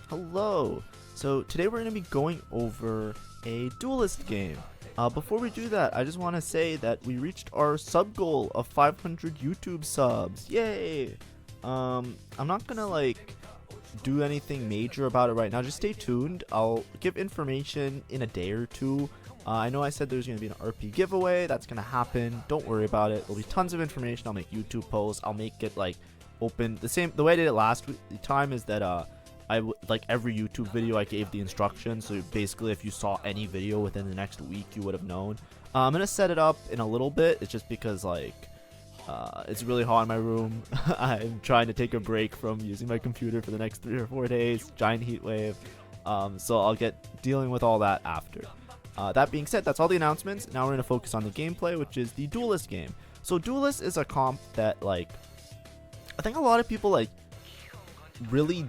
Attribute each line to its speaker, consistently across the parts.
Speaker 1: Hello! So today we're going to be going over a Duelist game. Before we do that, I just want to say that we reached our sub goal of 500 YouTube subs. Yay! I'm not going to do anything major about it right now. Just stay tuned. I'll give information in a day or two. I know I said there's going to be an RP giveaway. That's going to happen. Don't worry about it. There'll be tons of information. I'll make YouTube posts. I'll make it open the way I did it last time is that every YouTube video I gave the instructions, so basically if you saw any video within the next week you would have known. I'm gonna set it up in a little bit. It's just because it's really hot in my room. I'm trying to take a break from using my computer for the next 3 or 4 days. Giant heat wave. So I'll get dealing with all that after. That being said, that's all the announcements. Now we're gonna focus on the gameplay, which is the Duelist game. So Duelist is a comp that I think a lot of people really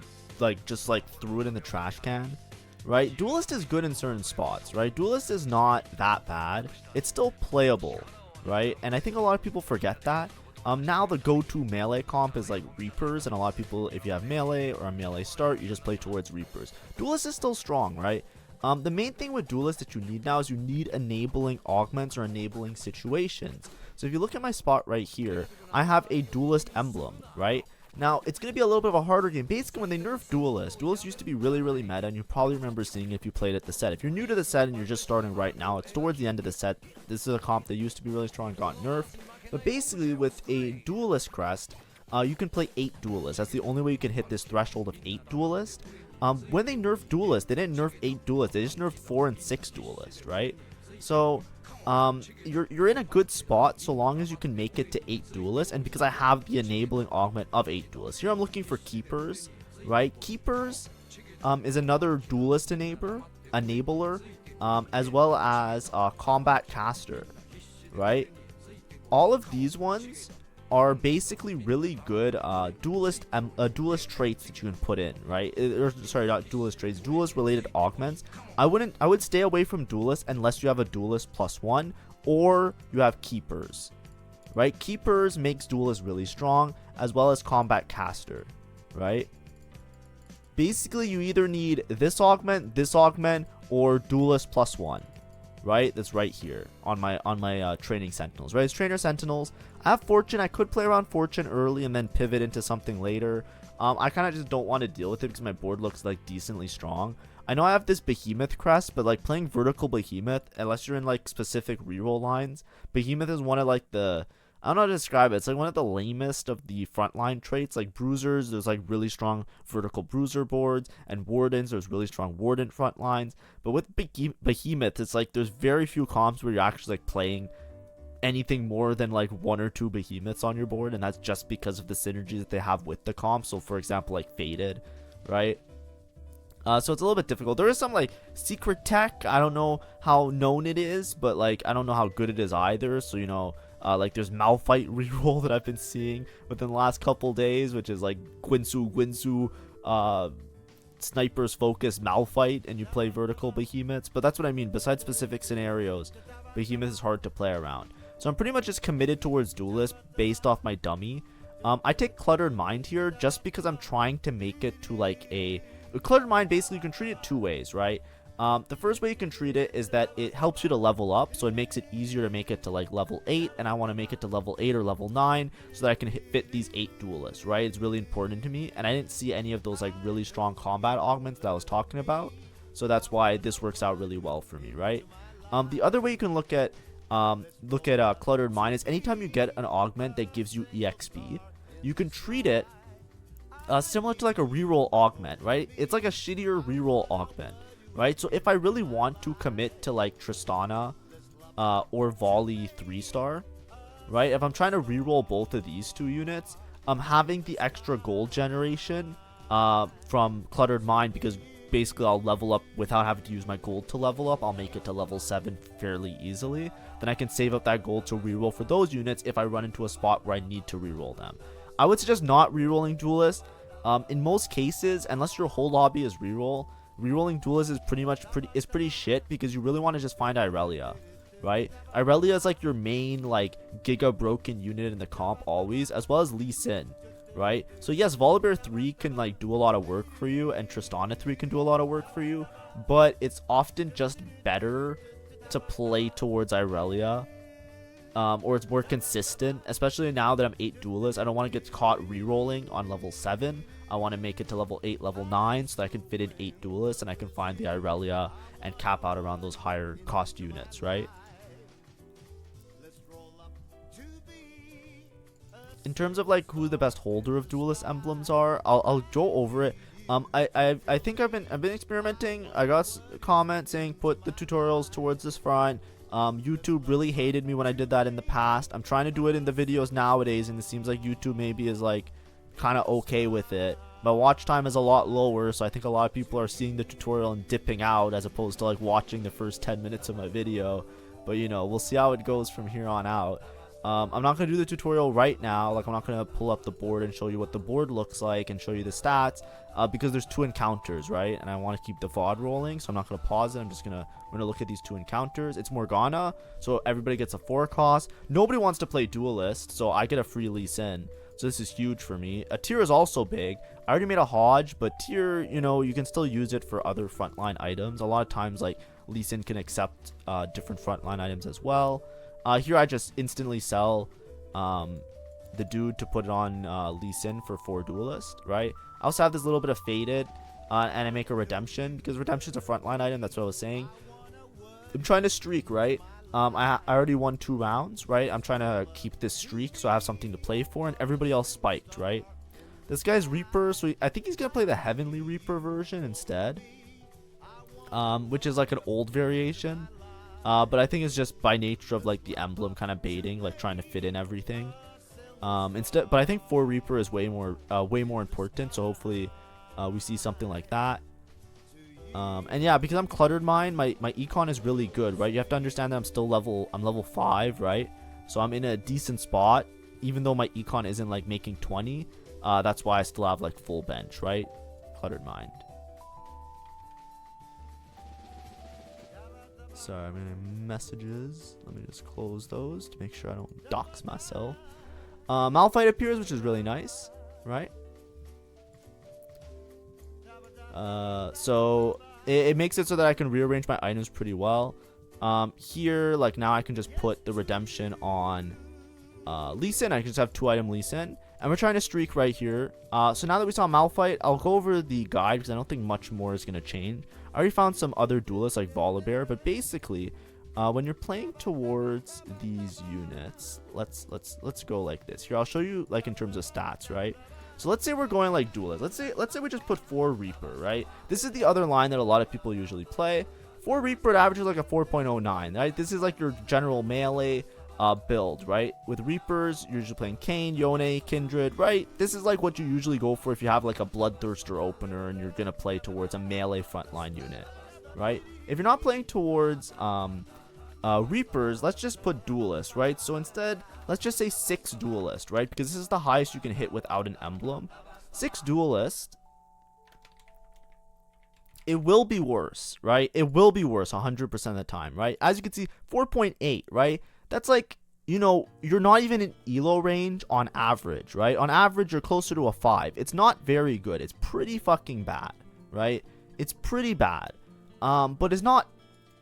Speaker 1: just threw it in the trash can, right? Duelist is good in certain spots, right? Duelist is not that bad. It's still playable, right? And I think a lot of people forget that. Now the go-to melee comp is Reapers, and a lot of people, if you have melee or a melee start, you just play towards Reapers. Duelist is still strong, right? The main thing with Duelist that you need now is you need enabling augments or enabling situations. So if you look at my spot right here, I have a Duelist emblem, right? Now, it's going to be a little bit of a harder game. Basically, when they nerfed Duelist used to be really, really meta, and you probably remember seeing it if you played at the set. If you're new to the set and you're just starting right now, it's towards the end of the set. This is a comp that used to be really strong and got nerfed. But basically, with a Duelist crest, you can play 8 Duelists. That's the only way you can hit this threshold of 8 Duelists. When they nerfed Duelist, they didn't nerf 8 Duelists. They just nerfed 4 and 6 Duelists, right? So you're in a good spot so long as you can make it to 8 Duelists, and because I have the enabling augment of 8 Duelists. Here I'm looking for Keepers, right? Keepers is another Duelist enabler, as well as Combat Caster, right? All of these ones are basically really good duelist traits that you can put in, right? Sorry, not duelist traits, duelist related augments. I would stay away from duelist unless you have a duelist +1 or you have Keepers, right? Keepers makes duelist really strong, as well as Combat Caster, right? Basically you either need this augment, or duelist +1, right? That's right here on my training Sentinels, right? It's trainer Sentinels. I have Fortune. I could play around Fortune early and then pivot into something later. I kind of just don't want to deal with it because my board looks decently strong. I know I have this Behemoth crest, but playing vertical Behemoth, unless you're in specific reroll lines, Behemoth is one of the, I don't know how to describe it. It's one of the lamest of the frontline traits. Bruisers, there's really strong vertical bruiser boards, and Wardens, there's really strong Warden front lines. But with Behemoth, it's there's very few comps where you're actually playing anything more than 1 or 2 Behemoths on your board, and that's just because of the synergy that they have with the comp. So for example, Faded, right? So it's a little bit difficult. There is some secret tech. I don't know how known it is, but I don't know how good it is either. So there's Malphite reroll that I've been seeing within the last couple days, which is Gwinsu snipers focus Malphite, and you play vertical Behemoths. But that's what I mean. Besides specific scenarios, Behemoth is hard to play around. So I'm pretty much just committed towards Duelist based off my dummy. I take Cluttered Mind here just because I'm trying to make it to a Cluttered Mind. Basically, you can treat it 2 ways, right? The first way you can treat it is that it helps you to level up, so it makes it easier to make it to level 8, and I want to make it to level 8 or level 9 so that I can fit these 8 Duelists, right? It's really important to me, and I didn't see any of those really strong combat augments that I was talking about, so that's why this works out really well for me, right? The other way you can look at Cluttered Mind is anytime you get an augment that gives you EXP, you can treat it similar to a reroll augment, right? It's a shittier reroll augment, right? So if I really want to commit to Tristana or Volley 3-star, right? If I'm trying to reroll both of these 2 units, I'm having the extra gold generation from Cluttered Mind, because basically I'll level up without having to use my gold to level up. I'll make it to level 7 fairly easily. Then I can save up that gold to reroll for those units if I run into a spot where I need to reroll them. I would suggest not rerolling Duelist. In most cases, unless your whole lobby is rerolling Duelist is pretty shit, because you really want to just find Irelia, right? Irelia is your main giga broken unit in the comp always, as well as Lee Sin, right? So yes, Volibear 3 can like do a lot of work for you, and Tristana 3 can do a lot of work for you, but it's often just better to play towards Irelia, or it's more consistent, especially now that I'm 8 duelist. I don't want to get caught rerolling on level 7. I want to make it to level 8, level 9, so that I can fit in 8 duelists and I can find the Irelia and cap out around those higher cost units, right? In terms of like who the best holder of duelist emblems are, I'll go over it. I think I've been experimenting. I got a comment saying put the tutorials towards this front. YouTube really hated me when I did that in the past. I'm trying to do it in the videos nowadays, and it seems like YouTube maybe is like kind of okay with it. My watch time is a lot lower, so I think a lot of people are seeing the tutorial and dipping out as opposed to like watching the first 10 minutes of my video. But you know, we'll see how it goes from here on out. I'm not going to do the tutorial right now. Like, I'm not going to pull up the board and show you what the board looks like and show you the stats, because there's 2 encounters, right? And I want to keep the VOD rolling, so I'm not going to pause it. We're going to look at these 2 encounters. It's Morgana, so everybody gets a 4 cost. Nobody wants to play Duelist, so I get a free Lee Sin. So this is huge for me. A tier is also big. I already made a Hodge, but tier, you know, you can still use it for other frontline items. A lot of times, like, Lee Sin can accept different frontline items as well. Here I just instantly sell the dude to put it on Lee Sin for 4 duelist, right? I also have this little bit of faded, and I make a redemption because redemption's a frontline item. That's what I was saying. I'm trying to streak, right? I already won 2 rounds, right? I'm trying to keep this streak so I have something to play for, and everybody else spiked, right? This guy's Reaper, so I think he's gonna play the Heavenly Reaper version instead, which is like an old variation. But I think it's just by nature of like the emblem kind of baiting, like trying to fit in everything. But I think 4 Reaper is way more important. So hopefully, we see something like that. And yeah, because I'm Cluttered Mind, my econ is really good, right? You have to understand that I'm level 5, right? So I'm in a decent spot, even though my econ isn't like making 20. That's why I still have like full bench, right? Cluttered Mind. Sorry, I'm in messages. Let me just close those to make sure I don't dox myself. Malphite appears, which is really nice, right? So it makes it so that I can rearrange my items pretty well. Here, like now I can just put the redemption on Lee Sin. I can just have 2-item Lee Sin. And we're trying to streak right here. So now that we saw Malphite, I'll go over the guide because I don't think much more is going to change. I already found some other duelists like Volibear, but basically, when you're playing towards these units, let's go like this. Here, I'll show you like in terms of stats, right? So let's say we're going like duelist. Let's say we just put 4 Reaper, right? This is the other line that a lot of people usually play. 4 Reaper, it averages like a 4.09, right? This is like your general melee build, right? With Reapers, you're usually playing Kayn, Yone, Kindred, right? This is like what you usually go for if you have like a Bloodthirster opener and you're gonna play towards a melee frontline unit, right? If you're not playing towards Reapers, let's just put Duelist, right? So instead, let's just say 6 Duelist, right? Because this is the highest you can hit without an emblem. 6 Duelist. It will be worse, right? It will be worse 100% of the time, right? As you can see, 4.8, right? That's like, you know, you're not even in elo range on average, right? On average, you're closer to a 5. It's not very good. It's pretty fucking bad, right? It's pretty bad. But it's not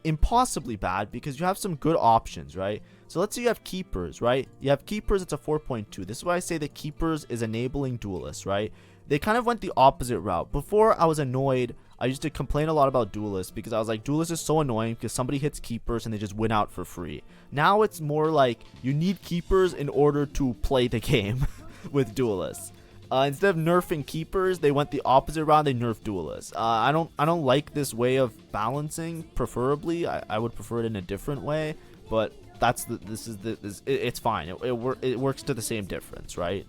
Speaker 1: impossibly bad because you have some good options, right? So let's say you have Keepers, right? You have Keepers, it's a 4.2. This is why I say that Keepers is enabling Duelists, right? They kind of went the opposite route. Before, I was annoyed. I used to complain a lot about Duelist because I was like, Duelist is so annoying because somebody hits Keepers and they just win out for free. Now it's more like you need Keepers in order to play the game with Duelists. Instead of nerfing Keepers, they went the opposite route. They nerfed Duelists. I don't like this way of balancing. Preferably, I would prefer it in a different way. But it's fine. It works to the same difference, right?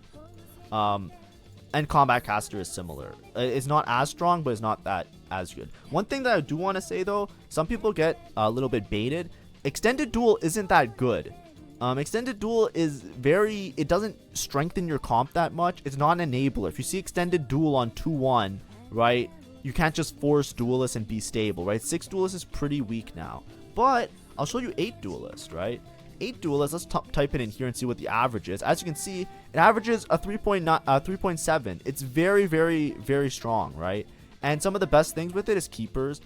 Speaker 1: And Combat Caster is similar. It's not as strong, but it's not that as good. One thing that I do want to say though, some people get a little bit baited. Extended Duel isn't that good. Extended Duel is it doesn't strengthen your comp that much. It's not an enabler. If you see Extended Duel on 2-1, right, you can't just force Duelist and be stable, right? 6 Duelist is pretty weak now. But I'll show you 8 Duelist, right? 8 Duelist, let's type it in here and see what the average is. As you can see, it averages a 3.7. It's very, very, very strong, right? And some of the best things with it is keepers.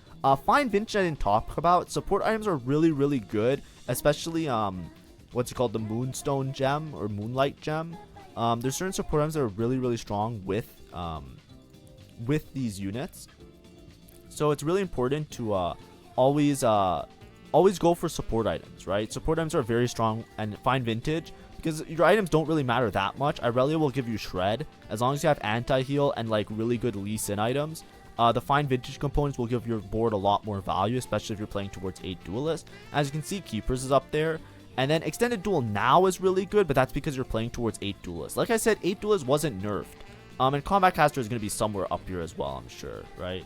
Speaker 1: Fine Vintage I didn't talk about. Support items are really, really good, especially what's it called, the Moonstone gem or Moonlight gem. There's certain support items that are really, really strong with these units. So it's really important to always go for support items, right? Support items are very strong, and Fine Vintage, because your items don't really matter that much. Irelia will give you Shred as long as you have anti-heal and like really good Lee Sin items. The Fine Vintage components will give your board a lot more value, especially if you're playing towards 8 Duelist. As you can see, Keepers is up there. And then Extended Duel now is really good, but that's because you're playing towards 8 Duelist. Like I said, 8 Duelist wasn't nerfed. And Combat Caster is going to be somewhere up here as well, I'm sure, right?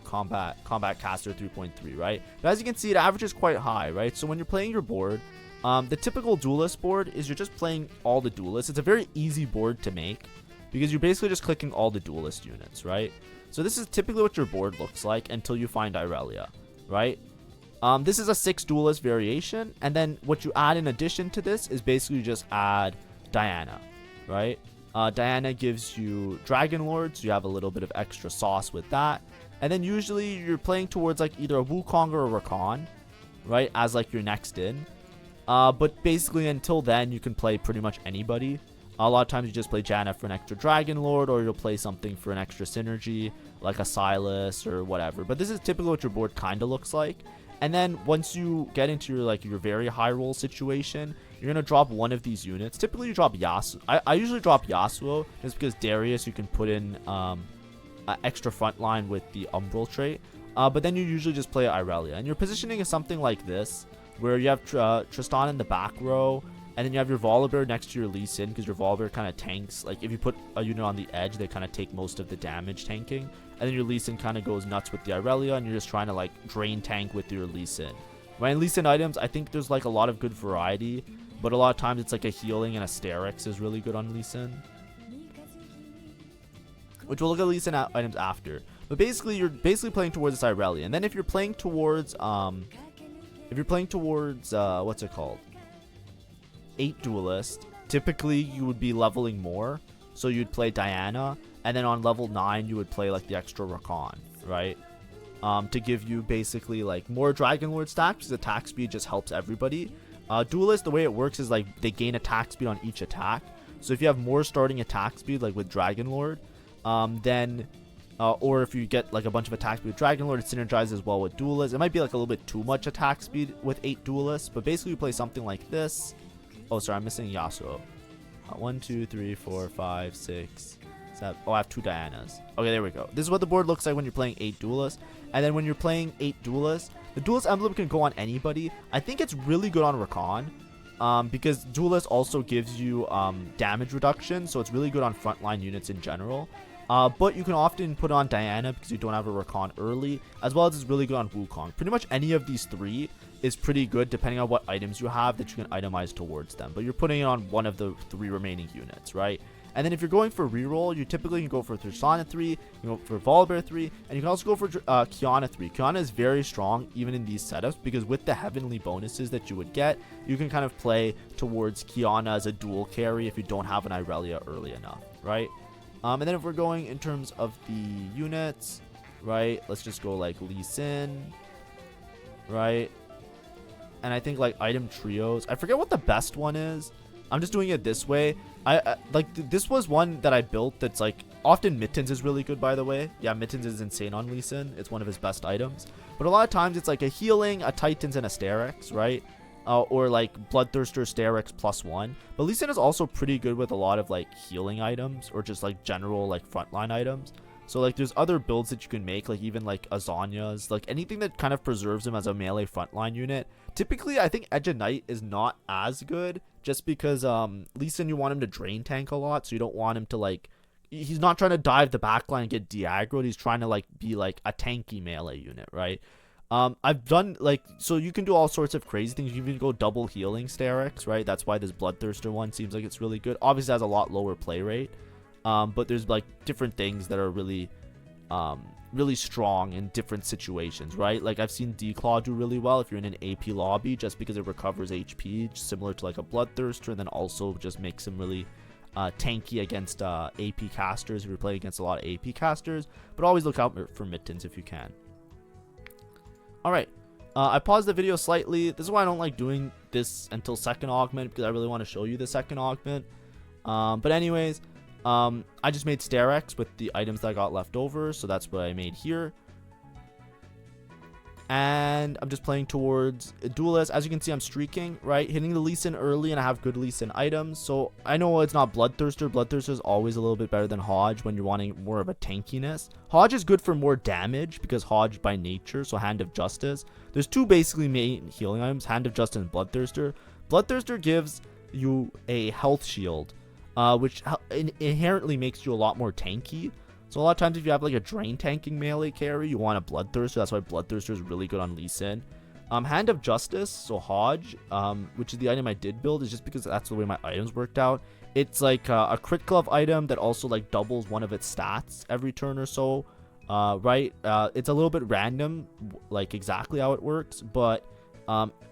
Speaker 1: Combat Caster 3.3, right? But as you can see, it averages quite high, right? So when you're playing your board, the typical Duelist board is you're just playing all the Duelists. It's a very easy board to make because you're basically just clicking all the Duelist units, right? So this is typically what your board looks like until you find Irelia, right? This is a 6 Duelist variation, and then what you add in addition to this is basically just add Diana, right? Diana gives you Dragon Lord, so you have a little bit of extra sauce with that. And then usually you're playing towards like either a Wukong or a Rakan, right, as like your next in. But basically until then you can play pretty much anybody. A lot of times you just play Janna for an extra Dragon Lord, or you'll play something for an extra synergy like a Silas or whatever. But this is typically what your board kind of looks like. And then once you get into your very high roll situation, you're going to drop one of these units. Typically you drop Yasuo. I usually drop Yasuo just because Darius you can put in extra front line with the Umbral trait. But then you usually just play Irelia. And your positioning is something like this, where you have Tristan in the back row, and then you have your Volibear next to your Lee Sin, because your Volibear kind of tanks. Like if you put a unit on the edge, they kind of take most of the damage tanking. And then your Lee Sin kind of goes nuts with the Irelia, and you're just trying to like drain tank with your Lee Sin. Right, in Lee Sin items, I think there's like a lot of good variety, but a lot of times it's like a healing and a Sterix is really good on Lee Sin, which we'll look at Lee Sin items after. But basically, you're basically playing towards this Irelia. And then if you're playing towards what's it called, 8 Duelist, typically you would be leveling more, so you'd play Diana, and then on level 9 you would play like the extra Rakan, right? To give you basically like more Dragon Lord stacks, because attack speed just helps everybody. Duelist, the way it works is like they gain attack speed on each attack. So if you have more starting attack speed like with Dragon Lord, or if you get like a bunch of attack speed with Dragon Lord, it synergizes well with Duelist. It might be like a little bit too much attack speed with 8 Duelists, but basically you play something like this. Oh, sorry, I'm missing Yasuo. 1, 2, 3, 4, 5, 6, 7. Oh, I have 2 Dianas. Okay, there we go. This is what the board looks like when you're playing 8 Duelists. And then when you're playing 8 Duelists, the Duelist emblem can go on anybody. I think it's really good on Rakan, because Duelist also gives you damage reduction, so it's really good on frontline units in general. But you can often put on Diana because you don't have a Rakan early, as well as it's really good on Wukong. Pretty much any of these 3 is pretty good depending on what items you have that you can itemize towards them. But you're putting it on one of the 3 remaining units, right? And then if you're going for reroll, you typically can go for Tristana 3, you can go for Volibear 3, and you can also go for Kiana 3. Kiana is very strong even in these setups because with the heavenly bonuses that you would get, you can kind of play towards Kiana as a dual carry if you don't have an Irelia early enough, right? And then if we're going in terms of the units, right, let's just go like Lee Sin, right? And I think like item trios, I forget what the best one is. I'm just doing it this way. I this was one that I built that's like often Mittens is really good, by the way. Yeah, Mittens is insane on Lee Sin. It's one of his best items. But a lot of times it's like a healing, a Titans, and a Sterix, right? Or like Bloodthirster, Sterix +1. But Lee Sin is also pretty good with a lot of like healing items or just like general like frontline items. So like there's other builds that you can make, like even like Azanya's, like anything that kind of preserves him as a melee frontline unit. Typically I think Edge of Night is not as good just because Lee Sin, you want him to drain tank a lot, so you don't want him to like, he's not trying to dive the backline and get de-aggroed. He's trying to like be like a tanky melee unit, right? I've done like, so you can do all sorts of crazy things. You can even go double healing Sterix, right? That's why this Bloodthirster one seems like it's really good. Obviously it has a lot lower play rate, but there's like different things that are really really strong in different situations, right? Like I've seen Declaw do really well if you're in an AP lobby, just because it recovers HP, similar to like a Bloodthirster, and then also just makes him really tanky against AP casters if you're playing against a lot of AP casters. But always look out for Mittens if you can. Alright, I paused the video slightly. This is why I don't like doing this until second augment, because I really want to show you the second augment. But anyways, I just made Starex with the items that I got left over, so that's what I made here. And I'm just playing towards a Duelist. As you can see, I'm streaking, right? Hitting the Lee Sin early, and I have good Lee Sin items. So I know it's not Bloodthirster. Bloodthirster is always a little bit better than Hodge when you're wanting more of a tankiness. Hodge is good for more damage because Hodge by nature, so Hand of Justice. There's two basically main healing items, Hand of Justice and Bloodthirster. Bloodthirster gives you a health shield, which inherently makes you a lot more tanky. So a lot of times if you have like a drain tanking melee carry, you want a Bloodthirster. That's why Bloodthirster is really good on Lee Sin. Hand of Justice, so Hodge, which is the item I did build, is just because that's the way my items worked out. It's like a crit glove item that also like doubles one of its stats every turn or so, right? It's a little bit random, like exactly how it works, but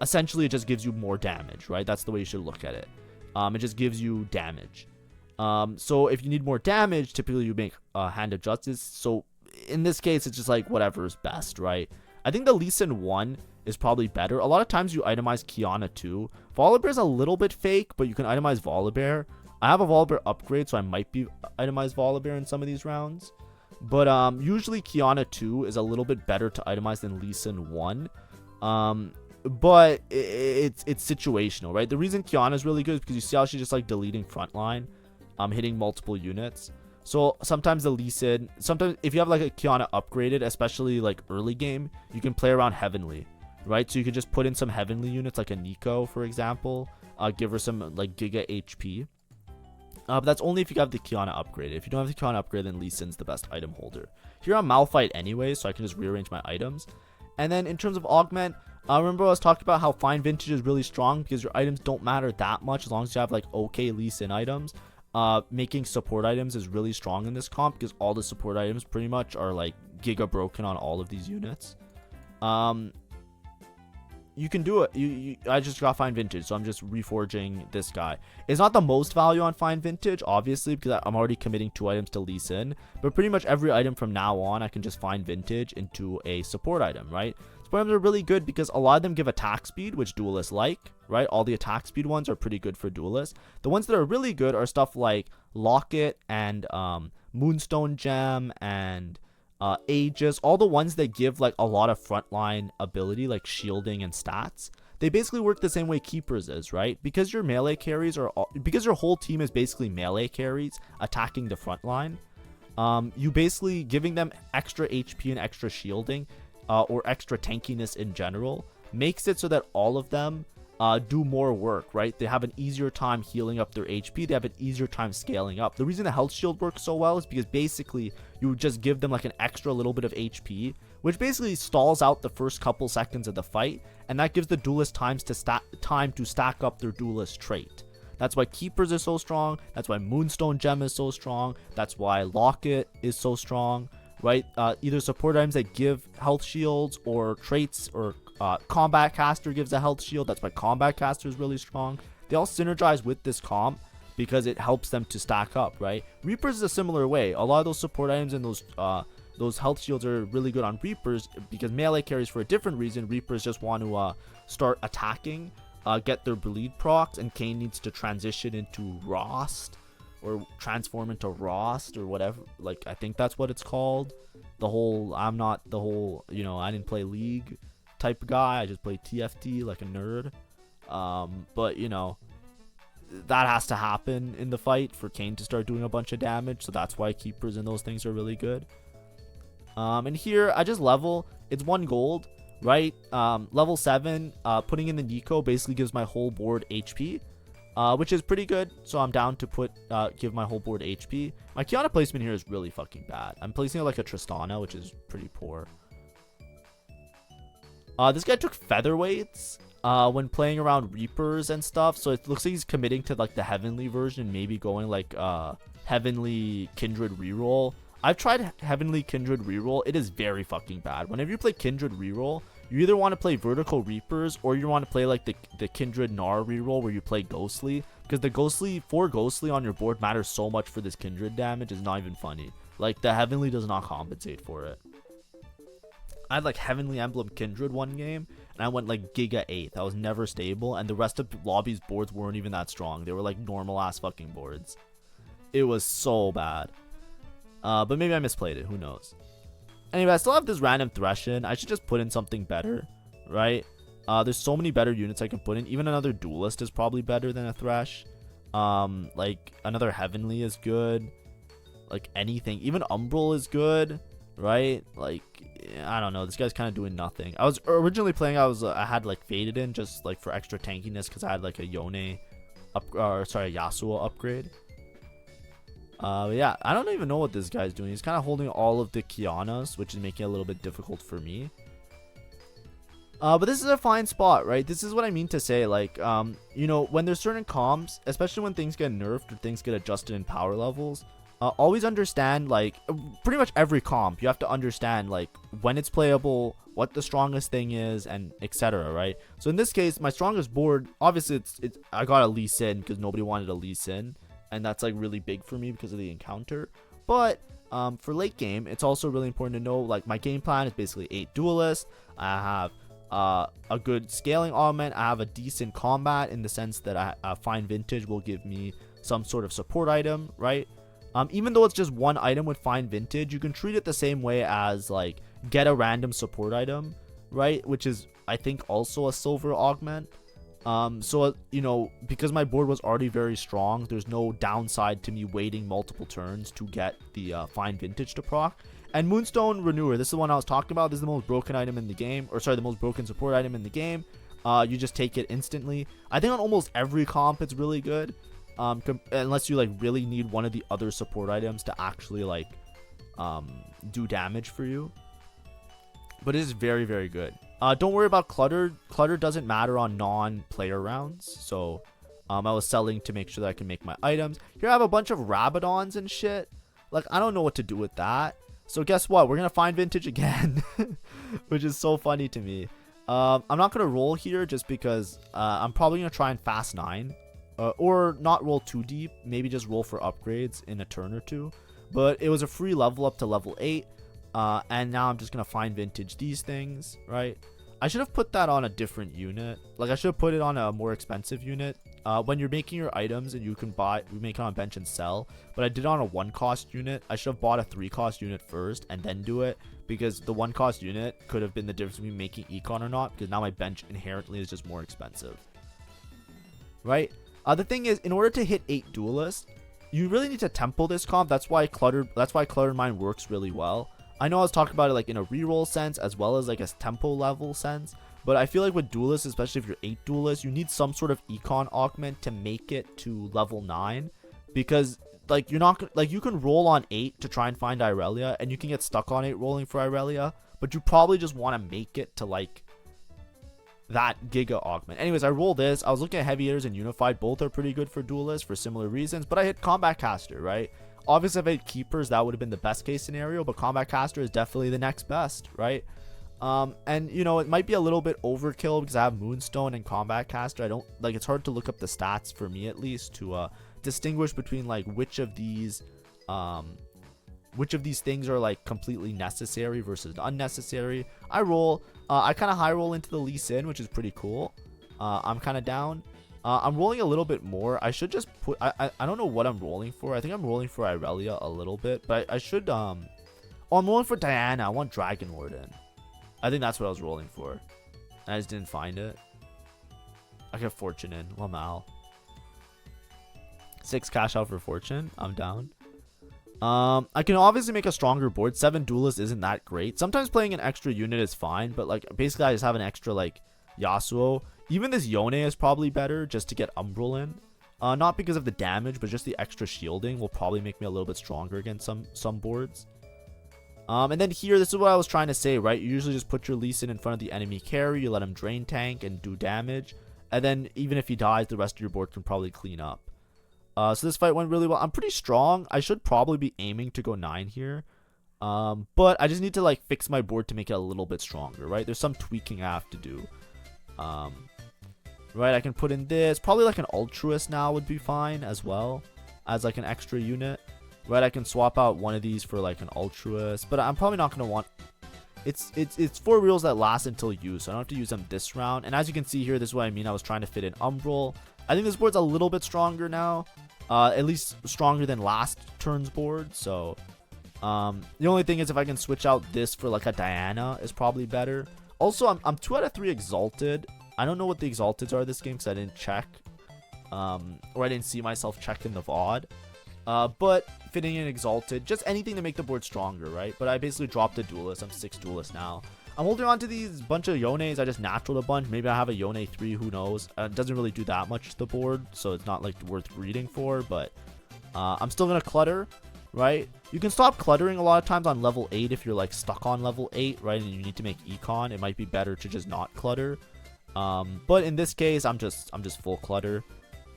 Speaker 1: essentially it just gives you more damage, right? That's the way you should look at it. It just gives you damage. So if you need more damage, typically you make Hand of Justice. So in this case, it's just like whatever is best, right? I think the Lee Sin 1 is probably better. A lot of times you itemize Kiana too. Volibear is a little bit fake, but you can itemize Volibear. I have a Volibear upgrade, so I might be itemize Volibear in some of these rounds. But usually Kiana 2 is a little bit better to itemize than Lee Sin 1. But it's situational, right? The reason Kiana is really good is because you see how she's just like deleting frontline. Hitting multiple units. So sometimes the Lee Sin, sometimes if you have like a Kiana upgraded, especially like early game, you can play around Heavenly, right? So you can just put in some Heavenly units like a Nico, for example, give her some like Giga HP. But that's only if you have the Kiana upgraded. If you don't have the Kiana upgraded, then Lee Sin's the best item holder. Here I'm Malphite anyway, so I can just rearrange my items. And then in terms of augment, remember I was talking about how Fine Vintage is really strong because your items don't matter that much as long as you have like okay Lee Sin items. Making support items is really strong in this comp because all the support items pretty much are like giga broken on all of these units. You can do it. I just got Fine Vintage, so I'm just reforging this guy. It's not the most value on Fine Vintage, obviously, because I'm already committing 2 items to Lee Sin. But pretty much every item from now on, I can just Fine Vintage into a support item, right? Support items are really good because a lot of them give attack speed, which duelists like, right? All the attack speed ones are pretty good for duelists. The ones that are really good are stuff like Locket and Moonstone Gem and Aegis, all the ones that give like a lot of frontline ability like shielding and stats. They basically work the same way Keepers is, right? Because your melee carries are because your whole team is basically melee carries attacking the front line. You basically giving them extra HP and extra shielding or extra tankiness in general makes it so that all of them do more work, right? They have an easier time healing up their HP. They have an easier time scaling up. The reason the health shield works so well is because basically you just give them like an extra little bit of HP, which basically stalls out the first couple seconds of the fight, and that gives the duelist time to stack up their duelist trait. That's why Keepers is so strong. That's why Moonstone Gem is so strong. That's why Locket is so strong, right? Either support items that give health shields or traits, or Combat Caster gives a health shield. That's why Combat Caster is really strong. They all synergize with this comp because it helps them to stack up, right? Reapers is a similar way. A lot of those support items and those health shields are really good on Reapers because melee carries for a different reason. Reapers just want to start attacking, get their bleed procs, and Kayn needs to transition into Rost or transform into Rost or whatever. Like, I think that's what it's called. I'm not the whole, I didn't play League type guy. I just play TFT like a nerd. But that has to happen in the fight for Kayn to start doing a bunch of damage, so that's why Keepers and those things are really good. And here I just level. It's 1 gold, right? Level 7, putting in the Nico basically gives my whole board HP, which is pretty good. So I'm down to give my whole board HP. My Kiana placement here is really fucking bad. I'm placing it like a Tristana, which is pretty poor. This guy took featherweights when playing around Reapers and stuff, so it looks like he's committing to like the Heavenly version, maybe going like Heavenly Kindred reroll. I've tried Heavenly Kindred reroll. It is very fucking bad. Whenever you play Kindred reroll, you either want to play Vertical Reapers or you want to play like the Kindred Gnar reroll where you play Ghostly. Because the four Ghostly on your board matters so much for this Kindred damage. It's not even funny. Like, the Heavenly does not compensate for it. I had like Heavenly Emblem Kindred one game, and I went like Giga 8th. I was never stable, and the rest of lobby's boards weren't even that strong. They were like normal ass fucking boards. It was so bad. But maybe I misplayed it. Who knows? Anyway, I still have this random Thresh in. I should just put in something better, right? There's so many better units I can put in. Even another Duelist is probably better than a Thresh. Like another Heavenly is good. Like anything. Even Umbral is good, right? Like, I don't know. This guy's kind of doing nothing. I was originally playing. I had like Faded in just like for extra tankiness because I had like a Yasuo upgrade. Yeah, I don't even know what this guy's doing. He's kind of holding all of the Kianas, which is making it a little bit difficult for me. But this is a fine spot, right? This is what I mean to say, like, you know, when there's certain comps, especially when things get nerfed or things get adjusted in power levels, always understand, like, pretty much every comp, you have to understand, like, when it's playable, what the strongest thing is, and etc., right? So in this case, my strongest board, obviously, I got a Lee Sin because nobody wanted a Lee Sin. And that's like really big for me because of the encounter. But for late game, it's also really important to know, like, my game plan is basically 8 Duelists. I have a good scaling augment. I have a decent combat in the sense that Fine Vintage will give me some sort of support item, right? Even though it's just one item with Fine Vintage, you can treat it the same way as like get a random support item, right? Which is, I think, also a silver augment. So, you know, because my board was already very strong, there's no downside to me waiting multiple turns to get the Fine Vintage to proc. And Moonstone Renewer, this is the one I was talking about. This is the most broken item in the game, or sorry, the most broken support item in the game. You just take it instantly. I think on almost every comp it's really good, unless you like really need one of the other support items to actually like do damage for you. But it is very, very good. Don't worry about clutter. Clutter doesn't matter on non-player rounds. So I was selling to make sure that I can make my items. Here I have a bunch of Rabadons and shit. Like, I don't know what to do with that. So guess what? We're going to find Vintage again. Which is so funny to me. I'm not going to roll here just because I'm probably going to try and fast 9. Or not roll too deep. Maybe just roll for upgrades in a turn or two. But it was a free level up to level 8. And now I'm just going to find Vintage these things, right? I should have put that on a different unit. Like, I should have put it on a more expensive unit. When you're making your items and you make it on bench and sell. But I did it on a 1-cost unit. I should have bought a 3-cost unit first and then do it. Because the 1-cost unit could have been the difference between making econ or not. Because now my bench inherently is just more expensive. Right? The thing is, in order to hit 8 Duelists, you really need to tempo this comp. That's why Cluttered Mind works really well. I know I was talking about it like in a reroll sense as well as like a tempo level sense, but I feel like with Duelists, especially if you're 8 Duelists, you need some sort of econ augment to make it to level 9, because like you're not like, you can roll on 8 to try and find Irelia, and you can get stuck on 8 rolling for Irelia, but you probably just want to make it to like that Giga augment. Anyways, I roll this. I was looking at Heavy Hitters and Unified. Both are pretty good for Duelists for similar reasons, but I hit Combat Caster, right? Obviously, if I had Keepers, that would have been the best case scenario, but Combat Caster is definitely the next best, right? And, you know, it might be a little bit overkill because I have Moonstone and Combat Caster. I don't, like, it's hard to look up the stats, for me at least, to distinguish between, like, which of these things are, like, completely necessary versus unnecessary. I kind of high roll into the Lee Sin, which is pretty cool. I'm kind of down. I'm rolling a little bit more. I should just put, I don't know what I'm rolling for. I think I'm rolling for Irelia a little bit, but I should, oh, I'm rolling for Diana. I want Dragon Warden. I think that's what I was rolling for. I just didn't find it. I get Fortune in. Lamal. 6 cash out for Fortune. I'm down. I can obviously make a stronger board. 7 Duelists isn't that great. Sometimes playing an extra unit is fine, but like basically I just have an extra like Yasuo. Even this Yone is probably better just to get Umbral in. Not because of the damage, but just the extra shielding will probably make me a little bit stronger against some boards. And then here, this is what I was trying to say, right? You usually just put your Lee Sin in front of the enemy carry. You let him drain tank and do damage. And then even if he dies, the rest of your board can probably clean up. So this fight went really well. I'm pretty strong. I should probably be aiming to go 9 here. But I just need to like fix my board to make it a little bit stronger, right? There's some tweaking I have to do. Right, I can put in this. Probably like an Altruist now would be fine as well as like an extra unit. Right, I can swap out one of these for like an Altruist, but I'm probably not going to want... It's 4 reels that last until use, so I don't have to use them this round. And as you can see here, this is what I mean. I was trying to fit in Umbral. I think this board's a little bit stronger now. At least stronger than last turn's board, so... the only thing is if I can switch out this for like a Diana is probably better. Also, I'm 2 out of 3 Exalted. I don't know what the Exalteds are this game because I didn't check. Or I didn't see myself check in the VOD. But fitting in Exalted, just anything to make the board stronger, right? But I basically dropped a Duelist. I'm 6 Duelist now. I'm holding on to these bunch of Yones. I just naturaled a bunch. Maybe I have a Yone 3, who knows. It doesn't really do that much to the board, so it's not like worth greeding for. But I'm still going to clutter, right? You can stop cluttering a lot of times on level 8 if you're like stuck on level 8, right? And you need to make econ. It might be better to just not clutter. But in this case, I'm just full clutter.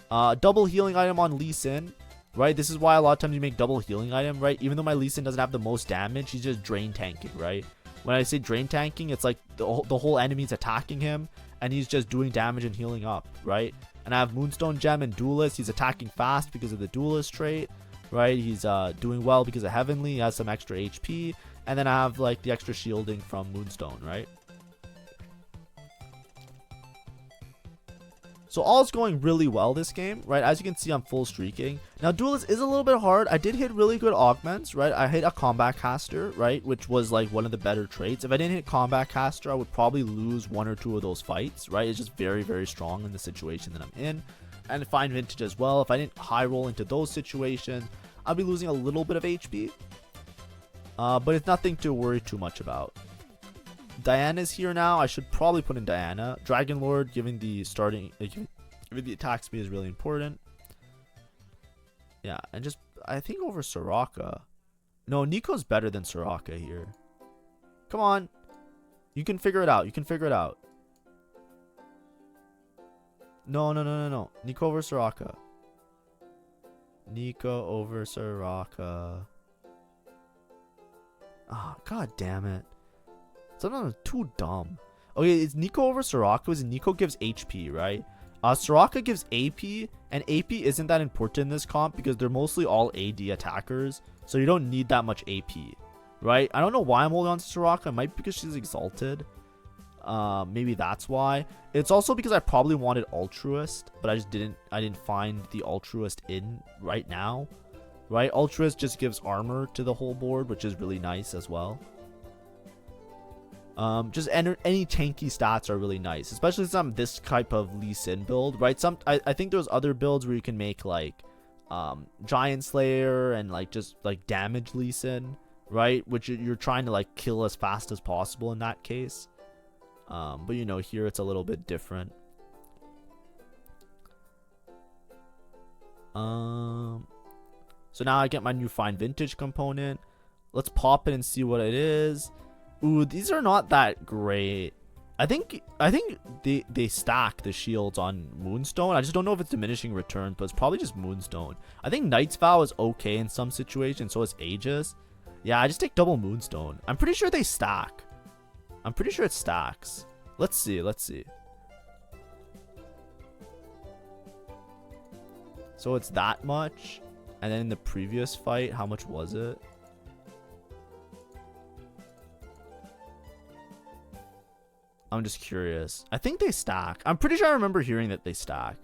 Speaker 1: Double healing item on Lee Sin, right? This is why a lot of times you make double healing item, right? Even though my Lee Sin doesn't have the most damage, he's just drain tanking, right? When I say drain tanking, it's like the whole enemy's attacking him and he's just doing damage and healing up, right? And I have Moonstone Gem and Duelist. He's attacking fast because of the Duelist trait, right? He's doing well because of Heavenly. He has some extra HP. And then I have like the extra shielding from Moonstone, right? So all's going really well this game, right? As you can see, I'm full streaking. Now, Duelist is a little bit hard. I did hit really good augments, right? I hit a Combat Caster, right? Which was like one of the better traits. If I didn't hit Combat Caster, I would probably lose 1 or 2 of those fights, right? It's just very, very strong in the situation that I'm in. And Fine Vintage as well. If I didn't high roll into those situations, I'll be losing a little bit of HP. But it's nothing to worry too much about. Diana's here now. I should probably put in Diana. Dragon Lord, giving the starting, giving the attack speed is really important. Yeah, and just I think over Soraka. No, Nico's better than Soraka here. Come on, you can figure it out. You can figure it out. No. Nico over Soraka. Nico over Soraka. Ah, god damn it. Sometimes I'm too dumb. Okay, it's Nico over Soraka because Nico gives HP, right? Soraka gives AP, and AP isn't that important in this comp because they're mostly all AD attackers, so you don't need that much AP, right? I don't know why I'm holding on to Soraka. It might be because she's Exalted. Maybe that's why. It's also because I probably wanted Altruist, but I didn't find the Altruist in right now, right? Altruist just gives armor to the whole board, which is really nice as well. Just any tanky stats are really nice, especially some this type of Lee Sin build, right? I think there's other builds where you can make like Giant Slayer and like just like damage Lee Sin, right? Which you're trying to like kill as fast as possible in that case. But you know, here it's a little bit different. So now I get my new Fine Vintage component. Let's pop it and see what it is. Ooh, these are not that great. I think they stack the shields on Moonstone. I just don't know if it's diminishing returns, but it's probably just Moonstone. I think Knight's Vow is okay in some situations, so is Aegis. Yeah, I just take double Moonstone. I'm pretty sure they stack. I'm pretty sure it stacks. Let's see. So it's that much. And then in the previous fight, how much was it? I'm just curious. I think they stack. I'm pretty sure I remember hearing that they stack.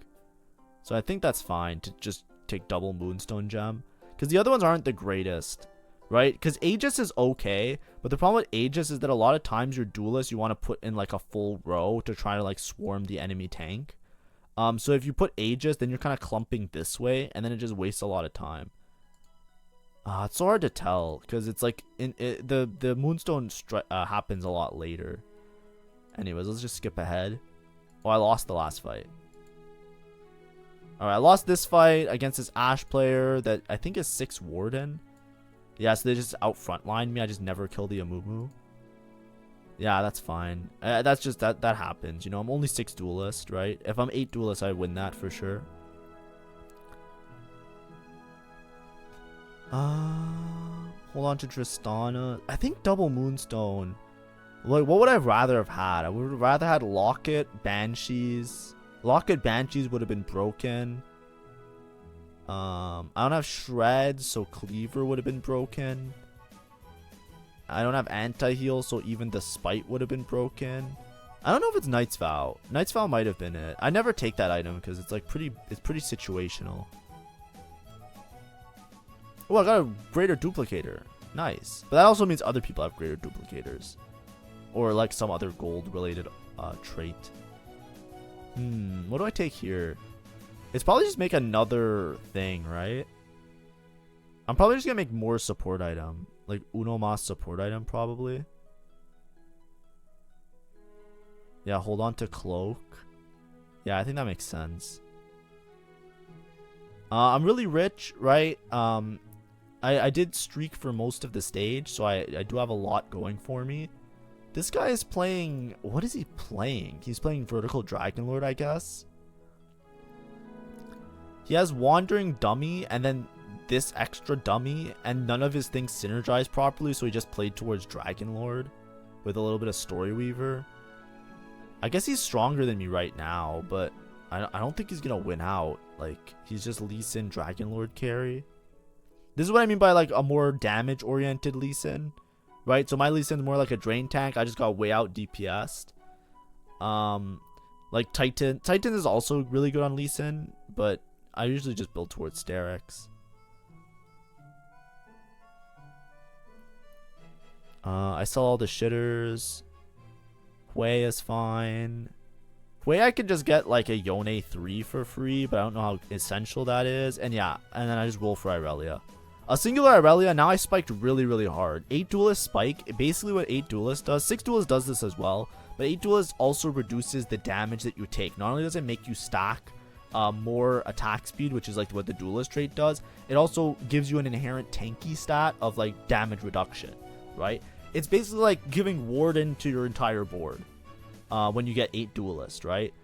Speaker 1: So I think that's fine to just take double Moonstone Gem. Because the other ones aren't the greatest, right? Because Aegis is okay. But the problem with Aegis is that a lot of times your Duelist, you want to put in like a full row to try to like swarm the enemy tank. So if you put Aegis, then you're kind of clumping this way. And then it just wastes a lot of time. It's so hard to tell. Because it's like the Moonstone happens a lot later. Anyways, let's just skip ahead. Oh, I lost the last fight. Alright, I lost this fight against this Ashe player that I think is 6 Warden. Yeah, so they just out frontline me. I just never kill the Amumu. Yeah, that's fine. That's just, that happens. You know, I'm only 6 Duelist, right? If I'm 8 Duelist, I win that for sure. Hold on to Tristana. I think double Moonstone. Like, what would I rather have had? I would have rather had Locket, Banshees. Locket, Banshees would have been broken. I don't have Shred, so Cleaver would have been broken. I don't have Anti-Heal, so even the Spite would have been broken. I don't know if it's Knight's Vow. Knight's Vow might have been it. I never take that item because it's like pretty situational. Oh, I got a greater duplicator. Nice. But that also means other people have greater duplicators. Or like some other gold related trait. What do I take here? It's probably just make another thing, right? I'm probably just gonna make more support item. Like Uno Mas support item probably. Yeah, hold on to Cloak. Yeah, I think that makes sense. I'm really rich, right? I did streak for most of the stage, so I do have a lot going for me. This guy is playing... What is he playing? He's playing Vertical Dragonlord, I guess. He has Wandering Dummy, and then this extra dummy, and none of his things synergize properly, so he just played towards Dragonlord with a little bit of Story Weaver. I guess he's stronger than me right now, but I don't think he's gonna win out. Like, he's just Lee Sin Dragonlord carry. This is what I mean by like a more damage-oriented Lee Sin, right? So my Lee Sin's more like a drain tank. I just got way out DPS'd. Like Titan is also really good on Lee Sin, but I usually just build towards Sterex. I sell all the shitters. Hui is fine. Hui I could just get like a Yone 3 for free, but I don't know how essential that is. And yeah, and then I just roll for Irelia. A singular Irelia, now I spiked really, really hard. 8 Duelist spike, basically what 8 Duelist does. 6 Duelist does this as well, but 8 Duelist also reduces the damage that you take. Not only does it make you stack more attack speed, which is like what the Duelist trait does, it also gives you an inherent tanky stat of like damage reduction, right? It's basically like giving Warden to your entire board when you get 8 Duelist, right?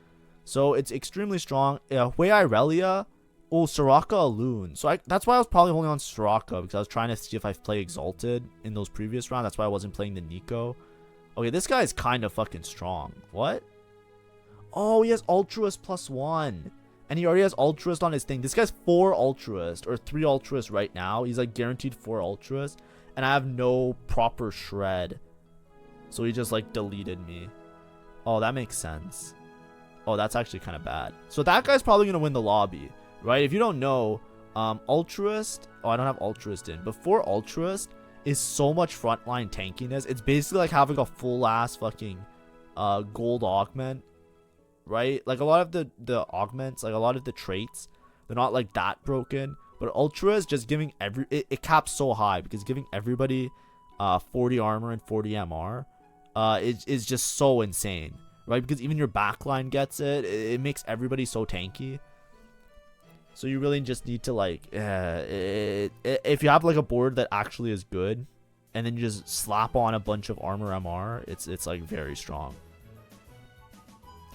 Speaker 1: So it's extremely strong. Hui Irelia. Oh, Soraka Alun. So that's why I was probably holding on Soraka, because I was trying to see if I play Exalted in those previous rounds. That's why I wasn't playing the Nico. Okay, this guy is kind of fucking strong. What? Oh, he has Altruist +1. And he already has Altruist on his thing. This guy's 4 Altruist, or 3 Altruist right now. He's like guaranteed 4 Altruist. And I have no proper Shred. So he just like deleted me. Oh, that makes sense. Oh, that's actually kind of bad. So that guy's probably going to win the lobby. Right, if you don't know, Altruist, oh, I don't have Altruist in. Before Altruist is so much frontline tankiness. It's basically like having a full ass fucking gold augment, right? Like a lot of the augments, like a lot of the traits, they're not like that broken. But Ultra is just giving it caps so high because giving everybody 40 armor and 40 MR is just so insane, right? Because even your backline gets it. It makes everybody so tanky. So you really just need to like, if you have like a board that actually is good, and then you just slap on a bunch of armor MR, it's like very strong.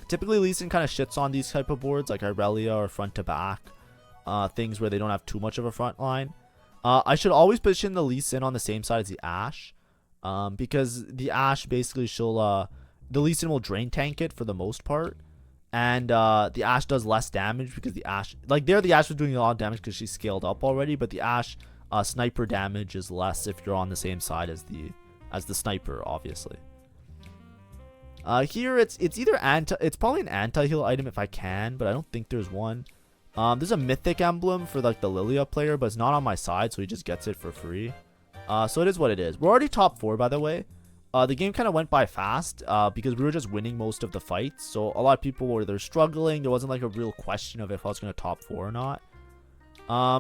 Speaker 1: Typically, Lee Sin kind of shits on these type of boards like Irelia or front to back, things where they don't have too much of a front line. I should always position the Lee Sin on the same side as the Ashe, because the Ashe basically the Lee Sin will drain tank it for the most part. And the Ashe does less damage because the Ashe, like there, the Ashe was doing a lot of damage because she's scaled up already. But the Ashe sniper damage is less if you're on the same side as the sniper, obviously. Here it's either it's probably an anti-heal item if I can, but I don't think there's one. There's a mythic emblem for like the Lilia player, but it's not on my side, so he just gets it for free. So it is what it is. We're already top 4, by the way. The game kind of went by fast because we were just winning most of the fights. So a lot of people were either struggling. There wasn't like a real question of if I was going to top 4 or not.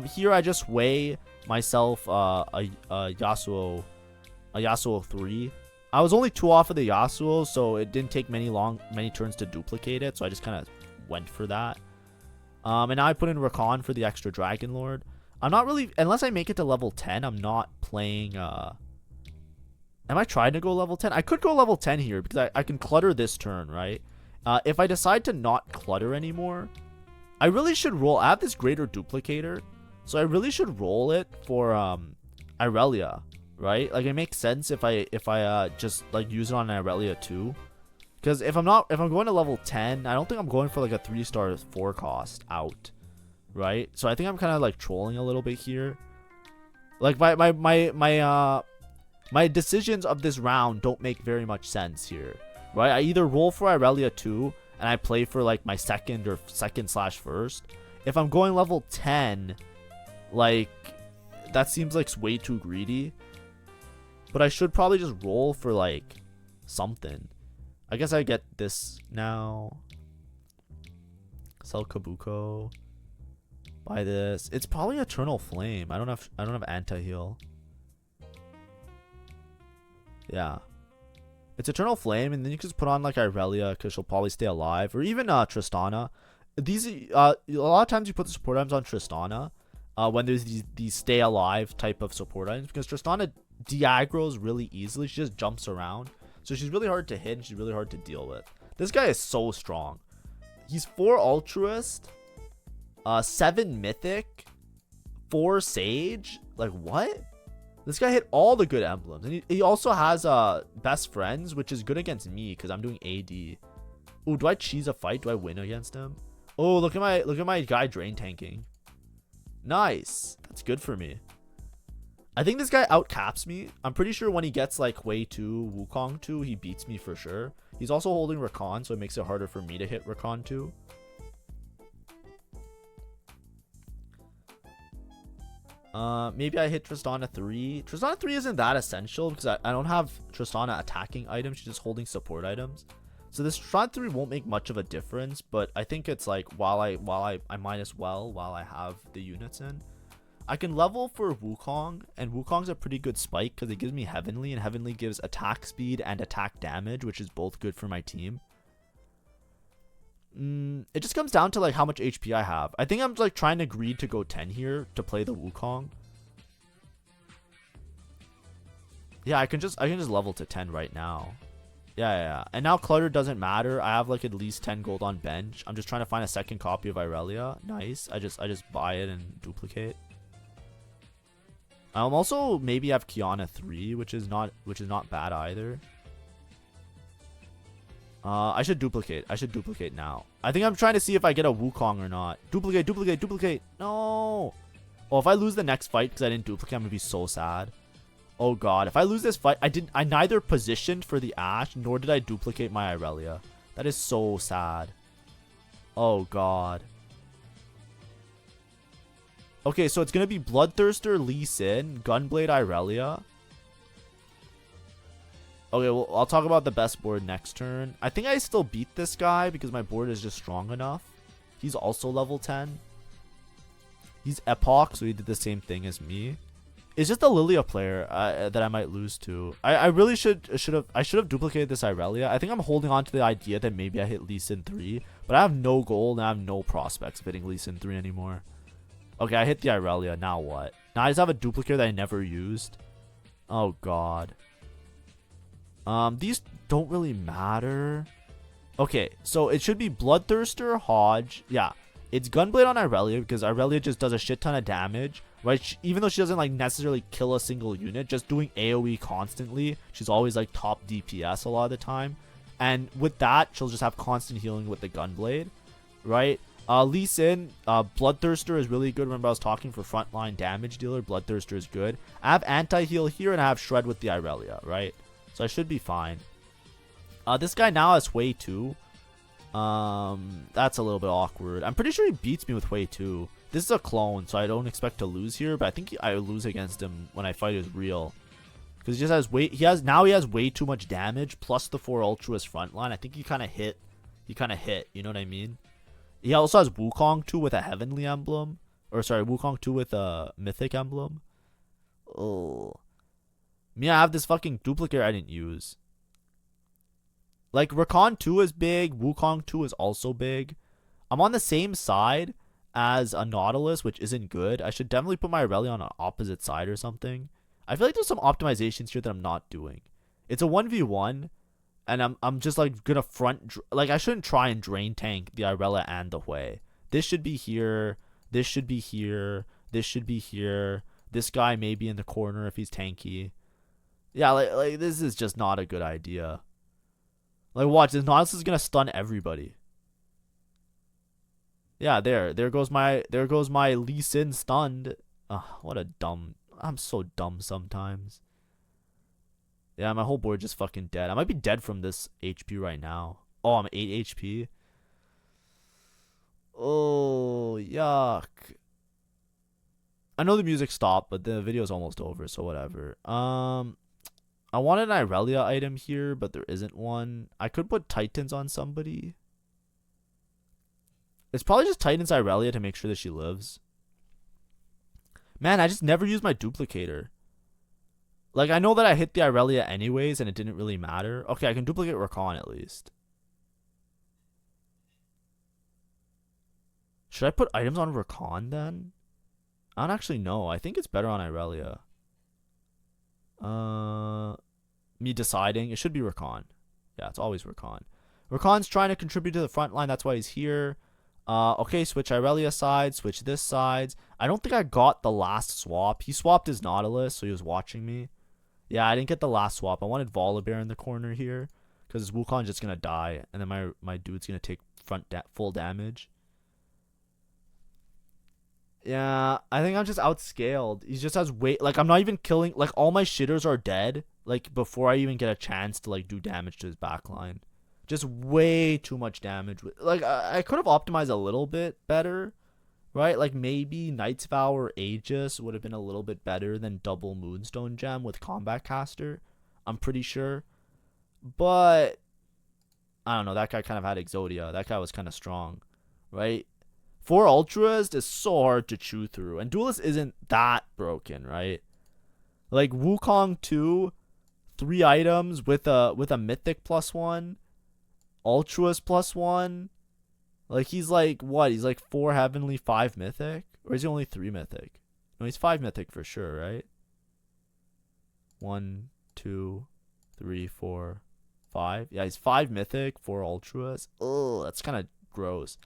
Speaker 1: Here I just weigh myself a Yasuo 3. I was only 2 off of the Yasuo, so it didn't take many turns to duplicate it. So I just kind of went for that. And now I put in Rakan for the extra Dragon Lord. I'm not really, unless I make it to level 10, I'm not playing... Am I trying to go level 10? I could go level 10 here because I can clutter this turn, right? If I decide to not clutter anymore, I really should roll. I have this greater duplicator. So I really should roll it for Irelia, right? Like it makes sense if I just like use it on Irelia too. Because if I'm going to level 10, I don't think I'm going for like a 3-star 4 cost out, right? So I think I'm kind of like trolling a little bit here. Like my decisions of this round don't make very much sense here, right? I either roll for Irelia 2 and I play for like my second slash first. If I'm going level 10, like that seems like way too greedy. But I should probably just roll for like something. I guess I get this now. Sell Kabuko. Buy this. It's probably Eternal Flame. I don't have anti-heal. Yeah. It's Eternal Flame, and then you can just put on like Irelia because she'll probably stay alive. Or even Tristana. These a lot of times you put the support items on Tristana when there's these stay alive type of support items, because Tristana de-aggroes really easily. She just jumps around. So she's really hard to hit and she's really hard to deal with. This guy is so strong. He's 4 Altruist, 7 Mythic, 4 Sage. Like, what? This guy hit all the good emblems. And he also has Best Friends, which is good against me because I'm doing AD. Oh, do I cheese a fight? Do I win against him? Oh, look at my guy drain tanking. Nice. That's good for me. I think this guy outcaps me. I'm pretty sure when he gets like Wei 2, Wukong 2, he beats me for sure. He's also holding Rakan, so it makes it harder for me to hit Rakan 2. Maybe I hit Tristana 3. Tristana 3 isn't that essential because I don't have Tristana attacking items. She's just holding support items. So this Tristana 3 won't make much of a difference, but I think it's like while I might as well while I have the units in. I can level for Wukong, and Wukong's a pretty good spike because it gives me Heavenly, and Heavenly gives attack speed and attack damage, which is both good for my team. It just comes down to like how much HP I have. I think I'm like trying to greed to go 10 here to play the Wukong. Yeah, I can just level to 10 right now. Yeah. And now clutter doesn't matter. I have like at least 10 gold on bench. I'm just trying to find a second copy of Irelia. Nice. I just buy it and duplicate. I'm also maybe have Kiana 3, which is not bad either. I should duplicate. Now. I think I'm trying to see if I get a Wukong or not. Duplicate. No. Oh, if I lose the next fight because I didn't duplicate, I'm gonna be so sad. Oh god, if I lose this fight, I neither positioned for the Ashe nor did I duplicate my Irelia. That is so sad. Oh god. Okay, so it's going to be Bloodthirster, Lee Sin, Gunblade, Irelia. Okay, well, I'll talk about the best board next turn. I think I still beat this guy because my board is just strong enough. He's also level 10. He's Epoch, so he did the same thing as me. It's just the Lilia player that I might lose to. I really should have duplicated this Irelia. I think I'm holding on to the idea that maybe I hit Lee Sin 3, but I have no gold and I have no prospects of hitting Lee Sin 3 anymore. Okay, I hit the Irelia. Now what? Now I just have a duplicate that I never used. Oh, God. These don't really matter. Okay, so it should be Bloodthirster, Hodge. Yeah, it's Gunblade on Irelia because Irelia just does a shit ton of damage, right? Even though she doesn't like necessarily kill a single unit, just doing AoE constantly. She's always like top DPS a lot of the time. And with that, she'll just have constant healing with the Gunblade, right? Lee Sin, Bloodthirster is really good. Remember I was talking for frontline damage dealer. Bloodthirster is good. I have anti-heal here and I have Shred with the Irelia, right? So I should be fine. This guy now has Wei 2. That's a little bit awkward. I'm pretty sure he beats me with Wei 2. This is a clone, so I don't expect to lose here, but I think I lose against him when I fight is real. Because he just has he has way too much damage plus the 4 Ultruist frontline. I think he kind of hit. You know what I mean? He also has Wukong 2 with a Heavenly emblem. Or sorry, Wukong 2 with a Mythic emblem. Oh. Me, I have this fucking duplicate I didn't use. Like, Rakan 2 is big. Wukong 2 is also big. I'm on the same side as a Nautilus, which isn't good. I should definitely put my Irelia on an opposite side or something. I feel like there's some optimizations here that I'm not doing. It's a 1v1. And I'm just like gonna like I shouldn't try and drain tank the Irelia and the Hui. This should be here. This should be here. This should be here. This guy may be in the corner if he's tanky. Yeah, like this is just not a good idea. Like, watch, this Nautilus is gonna stun everybody. Yeah, there goes my Lee Sin stunned. What a dumb. I'm so dumb sometimes. Yeah, my whole board just fucking dead. I might be dead from this HP right now. Oh, I'm 8 HP. Oh, yuck. I know the music stopped, but the video's almost over, so whatever. I wanted an Irelia item here, but there isn't one. I could put Titans on somebody. It's probably just Titans Irelia to make sure that she lives. Man, I just never use my duplicator. Like, I know that I hit the Irelia anyways, and it didn't really matter. Okay, I can duplicate Rakan at least. Should I put items on Rakan then? I don't actually know. I think it's better on Irelia. Me deciding. It should be Rakan. Yeah, it's always Rakan. Rakan's trying to contribute to the front line. That's why he's here. Okay, switch Irelia side. Switch this side. I don't think I got the last swap. He swapped his Nautilus, so he was watching me. Yeah, I didn't get the last swap. I wanted Volibear in the corner here, because Wukong's just going to die, and then my dude's going to take full damage. Yeah, I think I'm just outscaled. He just has like, I'm not even killing, like, all my shitters are dead, like, before I even get a chance to, like, do damage to his backline. Just way too much damage. Like, I could have optimized a little bit better, right? Like, maybe Knight's Vow or Aegis would have been a little bit better than double Moonstone Gem with Combat Caster. I'm pretty sure. But, I don't know, that guy kind of had Exodia. That guy was kind of strong, right? 4 Ultras is so hard to chew through. And Duelist isn't that broken, right? Like, Wukong 2, 3 items with a Mythic +1. Ultras +1. Like, he's like, what? He's like 4 Heavenly, 5 Mythic? Or is he only 3 Mythic? No, he's 5 Mythic for sure, right? 1, 2, 3, 4, 5. Yeah, he's 5 Mythic, 4 Ultras. Ugh, that's kind of gross.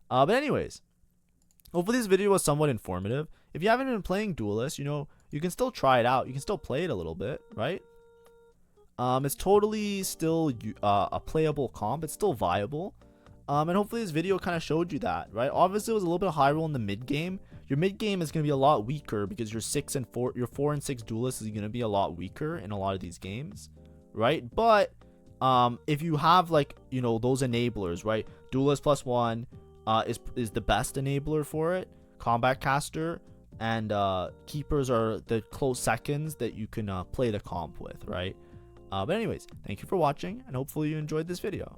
Speaker 1: But anyways, hopefully this video was somewhat informative. If you haven't been playing Duelist, you know, you can still try it out. You can still play it a little bit, right? It's totally still a playable comp. It's still viable. And hopefully this video kind of showed you that, right? Obviously, it was a little bit high roll in the mid game. Your mid game is going to be a lot weaker because your 4 and 6 Duelist is going to be a lot weaker in a lot of these games, right? But if you have, like, you know, those enablers, right? Duelist +1 is the best enabler for it. Combat Caster and Keepers are the close seconds that you can play the comp with, right? But anyways, thank you for watching, and hopefully you enjoyed this video.